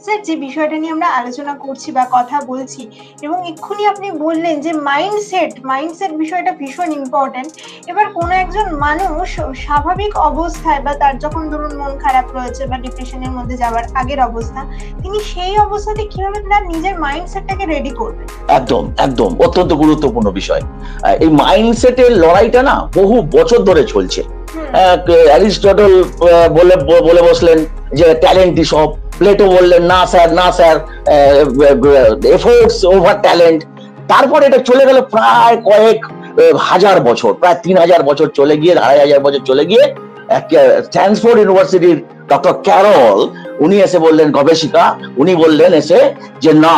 Sir, যে বিষয়টা নিয়ে আমরা আলোচনা করছি বা কথা বলছি, এবং এক্ষুনি আপনি বললেন যে মাইন্ডসেট বিষয়টা ভীষণ ইম্পর্টেন্ট। এবার কোনো একজন মানুষ স্বাভাবিক অবস্থায় বা তার যখন ধরুন মন খারাপ রয়েছে বা ডিপ্রেশনের মধ্যে যাওয়ার আগের অবস্থা, তিনি সেই অবস্থাতে কিভাবে তার নিজের মাইন্ডসেটটাকে রেডি করবেন? একদম একদম অত্যন্ত গুরুত্বপূর্ণ বিষয়। এই মাইন্ডসেটের লড়াইটা না বহু বছর ধরে চলছে। অ্যারিস্টটল বলে বসলেন যে ট্যালেন্টই সব, প্লেটো বললেন না স্যার না স্যার, এফোর্টস ওভার ট্যালেন্ট। তারপরে এটা চলে গেল প্রায় কয়েক হাজার বছর, প্রায় 3000 বছর চলে গিয়ে, 2500 বছর চলে গিয়ে স্ট্যানফোর্ড ইউনিভার্সিটির ডক্টর ক্যারল উনি এসে বললেন, গবেষিকা, উনি বললেন এসে যে না,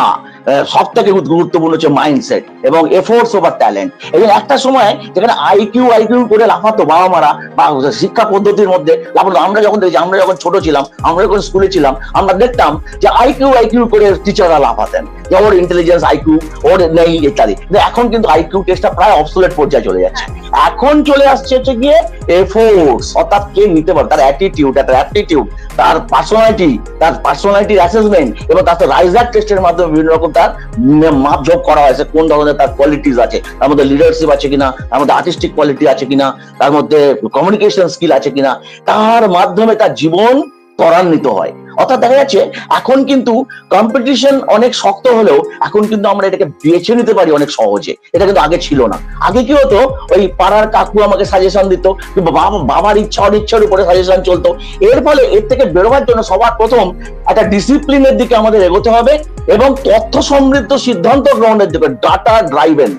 সব থেকে গুরুত্বপূর্ণ হচ্ছে মাইন্ডসেট এবং এফোর্টস ওভার ট্যালেন্ট। এবং একটা সময় যেখানে আইকিউ করে লাফাতো বাবা মারা বা শিক্ষা পদ্ধতির মধ্যে লাফাতো, আমরা যখন ছোট ছিলাম, আমরা যখন স্কুলে ছিলাম, আমরা দেখতাম যে আইকিউ করে টিচাররা লাফাতেন যে ওর ইন্টেলিজেন্স আইকিউ ওর নেই ইত্যাদি। এখন কিন্তু আইকিউ টেস্টটা প্রায় অবসোলেট পর্যায়ে চলে যাচ্ছে। এখন চলে আসছে হচ্ছে গিয়ে এফোর্টস, অর্থাৎ কে নিতে পারে, তার অ্যাটিটিউড, তার অ্যাপটিটিউড, তার পার্সোনালিটির অ্যাসেসমেন্ট, এবং তার রাইজার টেস্টের মাধ্যমে বিভিন্ন রকম তার মাপঝোপ করা হয়েছে কোন ধরনের তার কোয়ালিটিস আছে, তার মধ্যে লিডারশিপ আছে কিনা, তার মধ্যে আর্টিস্টিক কোয়ালিটি আছে কিনা, তার মধ্যে কমিউনিকেশন স্কিল আছে কিনা, তার মাধ্যমে তার জীবন ত্বরান্বিত হয়। অর্থাৎ দেখা যাচ্ছে এখন কিন্তু কম্পিটিশন অনেক শক্ত হলেও এখন কিন্তু আমরা এটাকে বেছে নিতে পারি অনেক সহজে। এটা কিন্তু আগে ছিল না। আগে কি হতো, ওই পাড়ার কাকু আমাকে সাজেশন দিত, বাবার ইচ্ছা অনিচ্ছার উপরে সাজেশন চলতো। এর ফলে এর থেকে বেরোবার জন্য সবার প্রথম একটা ডিসিপ্লিনের দিকে আমাদের এগোতে হবে এবং তথ্য সমৃদ্ধ সিদ্ধান্ত গ্রহণের দিকে, data driven.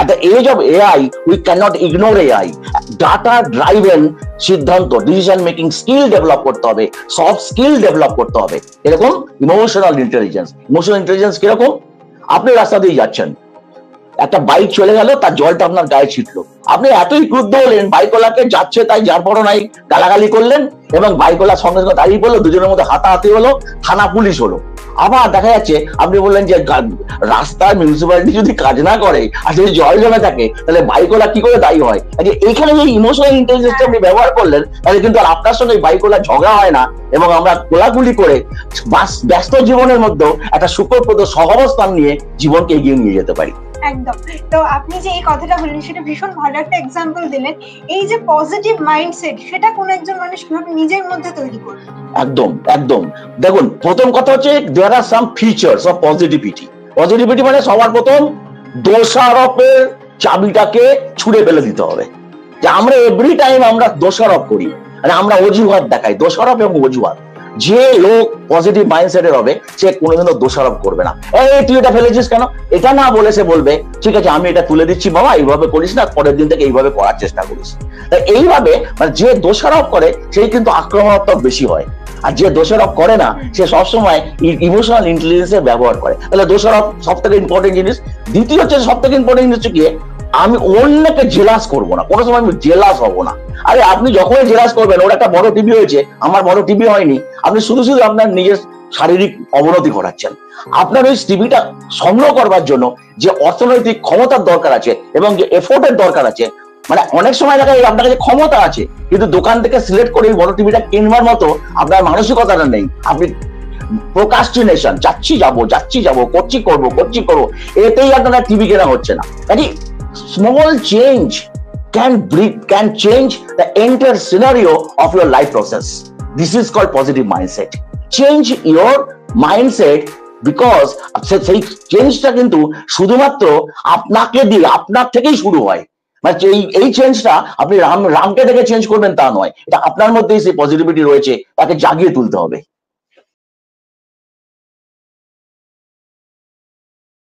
At the age of AI, we cannot ignore AI. Data driven সিদ্ধান্ত, ডিসিশন মেকিং স্কিল ডেভেলপ করতে হবে, সফট স্কিল ডেভেলপ করতে হবে। এরকম ইমোশনাল ইন্টেলিজেন্স কিরকম, আপনি রাস্তা দিয়ে যাচ্ছেন, একটা বাইক চলে গেল, তার জলটা আপনার গায়ে ছিটলো, আপনি এতই ক্রুদ্ধ হলেন, বাইকওয়ালাকে যাচ্ছে তাই যার পরও নাই গালাগালি করলেন, এবং বাইকওয়ালার সঙ্গে সঙ্গে দাঁড়িয়ে পড়লো, দুজনের মধ্যে হাতাহাতি হলো, থানা পুলিশ হলো। আবার দেখা যাচ্ছে আপনি বললেন যে রাস্তার মিউনিসিপ্যালিটি যদি কাজ না করে আর যদি জল জমে থাকে, তাহলে বাইকওয়ালা কি করে দায়ী হয়? এইখানে যে ইমোশনাল ইন্টেলিজেন্সটা আপনি ব্যবহার করলেন, তাহলে কিন্তু আর আপনার সঙ্গে বাইকওয়ালা ঝগড়া হয় না, এবং আমরা কোলাকুলি করে ব্যস্ত জীবনের মধ্যে একটা সুখপ্রদ সহাবস্থান নিয়ে জীবনকে এগিয়ে নিয়ে যেতে পারি। একদম। তো আপনি যে এই কথাটা বললেন সেটা ভীষণ ভালো একটা এক্সাম্পল দিলেন। এই যে পজিটিভ মাইন্ডসেট, সেটা কোন একজন মানুষ কিভাবে নিজের মধ্যে তৈরি করবে? একদম একদম। দেখুন, প্রথম কথা হচ্ছে দেয়ার আর সাম ফিচার্স অফ পজিটিভিটি। পজিটিভিটি মানে সবার প্রথম দোষারোপের চাবিটাকে ছুঁড়ে ফেলে দিতে হবে। যে আমরা এভরি টাইম আমরা দোষারোপ করি, মানে আমরা অজুহাত দেখাই, দোষারোপ এবং অজুহাত। যে লোক পজিটিভ মাইন্ডসেটের হবে সে কোনোদিনও দোষারোপ করবে না। এই তুই এটা ফেলেছিস কেন, এটা না বলে সে বলবে ঠিক আছে আমি এটা তুলে দিচ্ছি বাবা, এইভাবে করিস না, পরের দিন থেকে এইভাবে করার চেষ্টা করিস। তাই এইভাবে মানে যে দোষারোপ করে সেই কিন্তু আক্রমণাত্মক বেশি হয়, আর যে দোষারোপ করে না সে সবসময় ইমোশনাল ইন্টেলিজেন্সের ব্যবহার করে। তাহলে দোষারোপ সব থেকে ইম্পর্টেন্ট জিনিস। দ্বিতীয় হচ্ছে সব থেকে ইম্পর্টেন্ট জিনিস হচ্ছে গিয়ে আমি অন্যকে জেলাস করবো না, কোনো সময় আমি জেলাস হবো না। আরে আপনি যখনই জেলাস করবেন, ওর একটা বড় টিভি হয়েছে, আমার বড় টিভি হয়নি, আপনি শুধু আপনার নিজের শারীরিক অবনতি ঘটাচ্ছেন। আপনার ওই টিভিটা সংগ্রহ করবার জন্য যে অর্থনৈতিক ক্ষমতার দরকার আছে এবং যে এফোর্টের দরকার আছে, মানে অনেক সময় দেখা যায় আপনার কাছে ক্ষমতা আছে কিন্তু দোকান থেকে সিলেক্ট করে বড় টিভিটা কিনবার মতো আপনার মানসিকতাটা নেই। আপনি প্রোক্রাস্টিনেশন, যাচ্ছি যাবো, করছি করবো, এতেই আপনার টিভি কেনা হচ্ছে না। কাজে small change can change the entire scenario of your life process. This is called positive mindset. Change your mindset because সেই চেঞ্জটা কিন্তু শুধুমাত্র আপনাকে দিয়ে, আপনার থেকেই শুরু হয়। মানে এই চেঞ্জটা আপনি রামকে দেখে চেঞ্জ করবেন তা নয়, এটা আপনার মধ্যেই সেই পজিটিভিটি রয়েছে, তাকে জাগিয়ে তুলতে হবে।